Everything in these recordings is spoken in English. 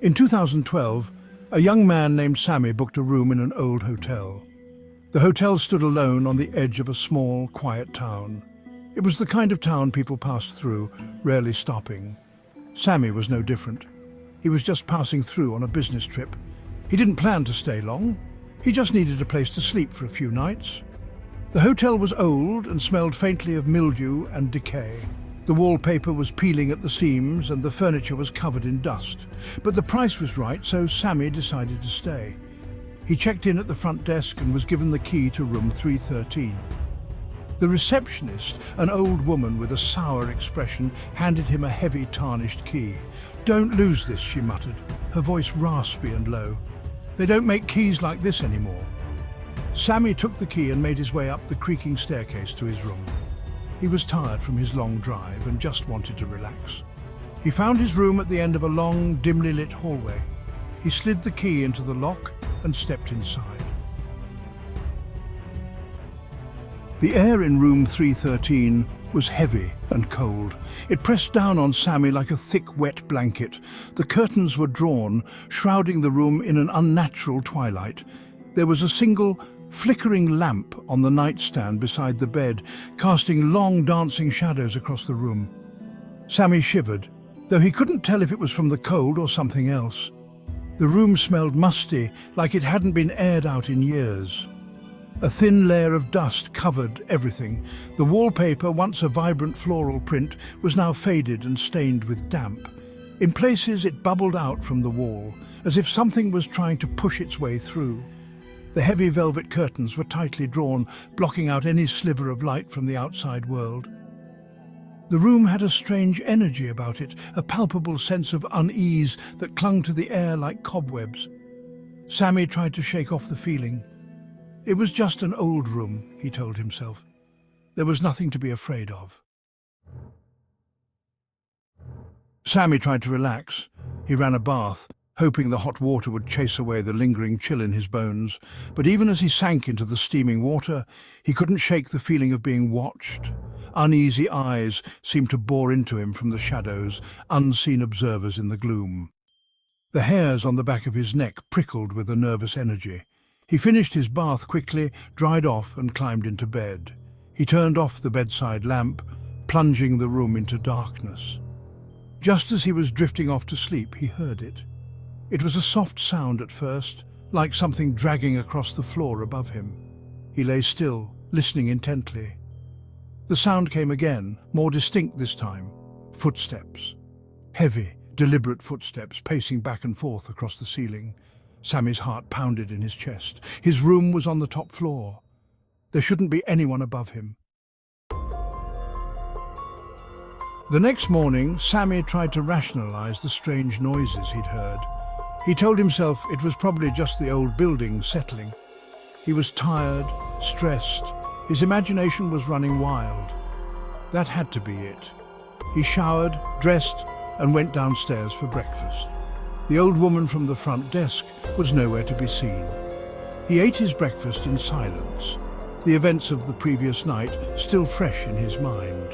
In 2012, a young man named Sammy booked a room in an old hotel. The hotel stood alone on the edge of a small, quiet town. It was the kind of town people passed through, rarely stopping. Sammy was no different. He was just passing through on a business trip. He didn't plan to stay long. He just needed a place to sleep for a few nights. The hotel was old and smelled faintly of mildew and decay. The wallpaper was peeling at the seams and the furniture was covered in dust. But the price was right, so Sammy decided to stay. He checked in at the front desk and was given the key to room 313. The receptionist, an old woman with a sour expression, handed him a heavy tarnished key. "Don't lose this," she muttered, her voice raspy and low. "They don't make keys like this anymore." Sammy took the key and made his way up the creaking staircase to his room. He was tired from his long drive and just wanted to relax. He found his room at the end of a long, dimly lit hallway. He slid the key into the lock and stepped inside. The air in room 313 was heavy and cold. It pressed down on Sammy like a thick, wet blanket. The curtains were drawn, shrouding the room in an unnatural twilight. There was a single, flickering lamp on the nightstand beside the bed, casting long dancing shadows across the room. Sammy shivered, though he couldn't tell if it was from the cold or something else. The room smelled musty, like it hadn't been aired out in years. A thin layer of dust covered everything. The wallpaper, once a vibrant floral print, was now faded and stained with damp. In places it bubbled out from the wall, as if something was trying to push its way through. The heavy velvet curtains were tightly drawn, blocking out any sliver of light from the outside world. The room had a strange energy about it, a palpable sense of unease that clung to the air like cobwebs. Sammy tried to shake off the feeling. It was just an old room, he told himself. There was nothing to be afraid of. Sammy tried to relax. He ran a bath, hoping the hot water would chase away the lingering chill in his bones. But even as he sank into the steaming water, he couldn't shake the feeling of being watched. Uneasy eyes seemed to bore into him from the shadows, unseen observers in the gloom. The hairs on the back of his neck prickled with a nervous energy. He finished his bath quickly, dried off and climbed into bed. He turned off the bedside lamp, plunging the room into darkness. Just as he was drifting off to sleep, he heard it. It was a soft sound at first, like something dragging across the floor above him. He lay still, listening intently. The sound came again, more distinct this time. Footsteps. Heavy, deliberate footsteps pacing back and forth across the ceiling. Sammy's heart pounded in his chest. His room was on the top floor. There shouldn't be anyone above him. The next morning, Sammy tried to rationalize the strange noises he'd heard. He told himself it was probably just the old building settling. He was tired, stressed. His imagination was running wild. That had to be it. He showered, dressed, and went downstairs for breakfast. The old woman from the front desk was nowhere to be seen. He ate his breakfast in silence, the events of the previous night still fresh in his mind.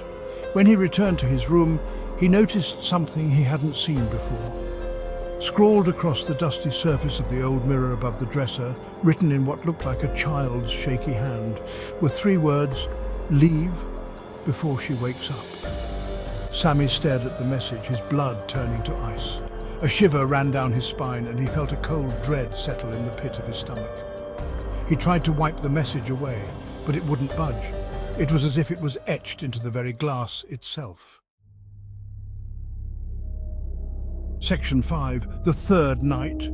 When he returned to his room, he noticed something he hadn't seen before. Scrawled across the dusty surface of the old mirror above the dresser, written in what looked like a child's shaky hand, were 3 words: "Leave before she wakes up." Sammy stared at the message, his blood turning to ice. A shiver ran down his spine and he felt a cold dread settle in the pit of his stomach. He tried to wipe the message away, but it wouldn't budge. It was as if it was etched into the very glass itself. Section 5. The third night.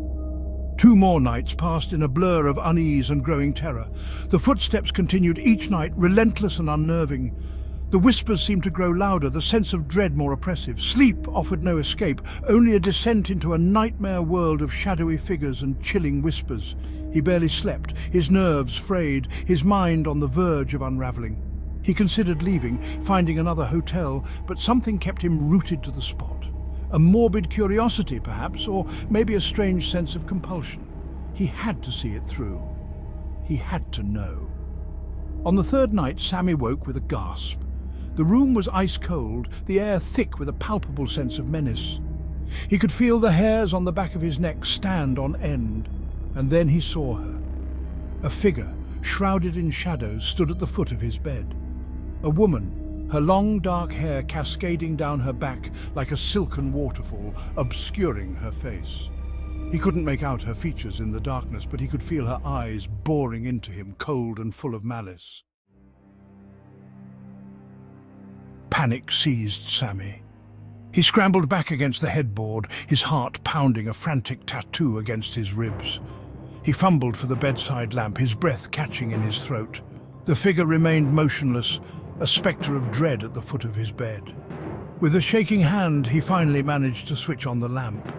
2 more nights passed in a blur of unease and growing terror. The footsteps continued each night, relentless and unnerving. The whispers seemed to grow louder, the sense of dread more oppressive. Sleep offered no escape, only a descent into a nightmare world of shadowy figures and chilling whispers. He barely slept, his nerves frayed, his mind on the verge of unraveling. He considered leaving, finding another hotel, but something kept him rooted to the spot. A morbid curiosity, perhaps, or maybe a strange sense of compulsion. He had to see it through. He had to know. On the third night, Sammy woke with a gasp. The room was ice cold, the air thick with a palpable sense of menace. He could feel the hairs on the back of his neck stand on end. And then he saw her. A figure, shrouded in shadows, stood at the foot of his bed. A woman, her long dark hair cascading down her back like a silken waterfall, obscuring her face. He couldn't make out her features in the darkness, but he could feel her eyes boring into him, cold and full of malice. Panic seized Sammy. He scrambled back against the headboard, his heart pounding a frantic tattoo against his ribs. He fumbled for the bedside lamp, his breath catching in his throat. The figure remained motionless, a spectre of dread at the foot of his bed. With a shaking hand, he finally managed to switch on the lamp.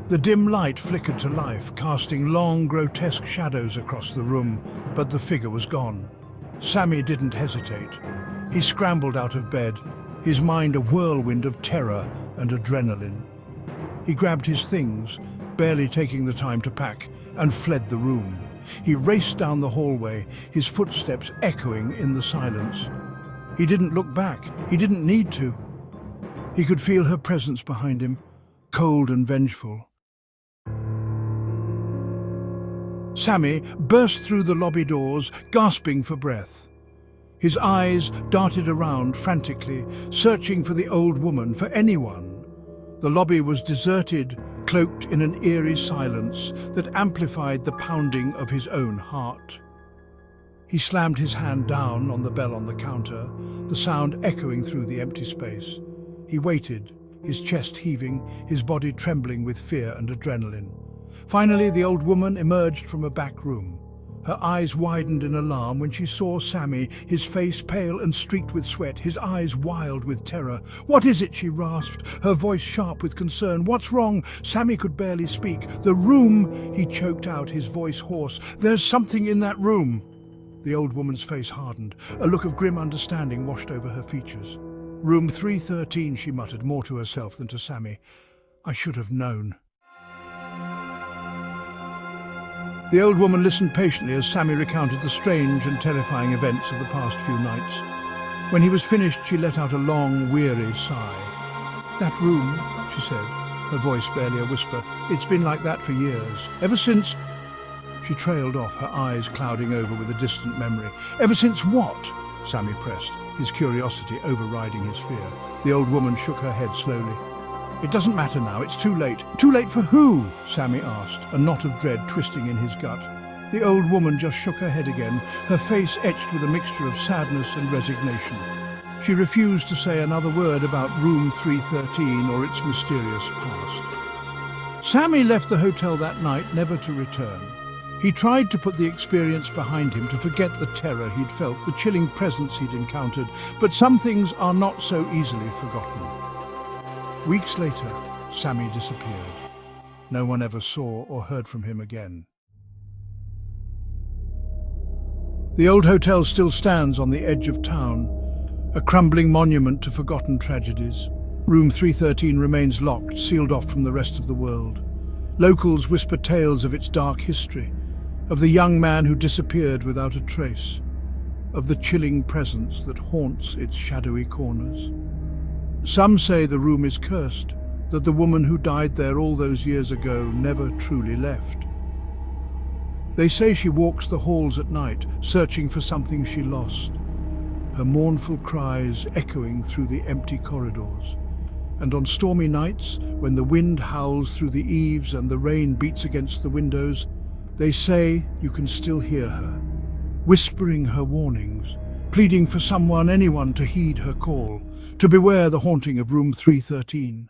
The dim light flickered to life, casting long, grotesque shadows across the room, but the figure was gone. Sammy didn't hesitate. He scrambled out of bed, his mind a whirlwind of terror and adrenaline. He grabbed his things, barely taking the time to pack, and fled the room. He raced down the hallway, his footsteps echoing in the silence. He didn't look back. He didn't need to. He could feel her presence behind him, cold and vengeful. Sammy burst through the lobby doors, gasping for breath. His eyes darted around frantically, searching for the old woman, for anyone. The lobby was deserted, cloaked in an eerie silence that amplified the pounding of his own heart. He slammed his hand down on the bell on the counter, the sound echoing through the empty space. He waited, his chest heaving, his body trembling with fear and adrenaline. Finally, the old woman emerged from a back room. Her eyes widened in alarm when she saw Sammy, his face pale and streaked with sweat, his eyes wild with terror. "What is it?" she rasped, her voice sharp with concern. "What's wrong?" Sammy could barely speak. "The room," he choked out, his voice hoarse. "There's something in that room." The old woman's face hardened. A look of grim understanding washed over her features. "Room 313, she muttered, more to herself than to Sammy. "I should have known." The old woman listened patiently as Sammy recounted the strange and terrifying events of the past few nights. When he was finished, she let out a long, weary sigh. "That room," she said, her voice barely a whisper. "It's been like that for years. Ever since—" She trailed off, her eyes clouding over with a distant memory. "Ever since what?" Sammy pressed, his curiosity overriding his fear. The old woman shook her head slowly. "It doesn't matter now, it's too late." "Too late for who?" Sammy asked, a knot of dread twisting in his gut. The old woman just shook her head again, her face etched with a mixture of sadness and resignation. She refused to say another word about room 313 or its mysterious past. Sammy left the hotel that night, never to return. He tried to put the experience behind him, to forget the terror he'd felt, the chilling presence he'd encountered, but some things are not so easily forgotten. Weeks later, Sammy disappeared. No one ever saw or heard from him again. The old hotel still stands on the edge of town, a crumbling monument to forgotten tragedies. Room 313 remains locked, sealed off from the rest of the world. Locals whisper tales of its dark history, of the young man who disappeared without a trace, of the chilling presence that haunts its shadowy corners. Some say the room is cursed, that the woman who died there all those years ago never truly left. They say she walks the halls at night, searching for something she lost, her mournful cries echoing through the empty corridors. And on stormy nights, when the wind howls through the eaves and the rain beats against the windows, they say you can still hear her, whispering her warnings, pleading for someone, anyone, to heed her call, to beware the haunting of room 313.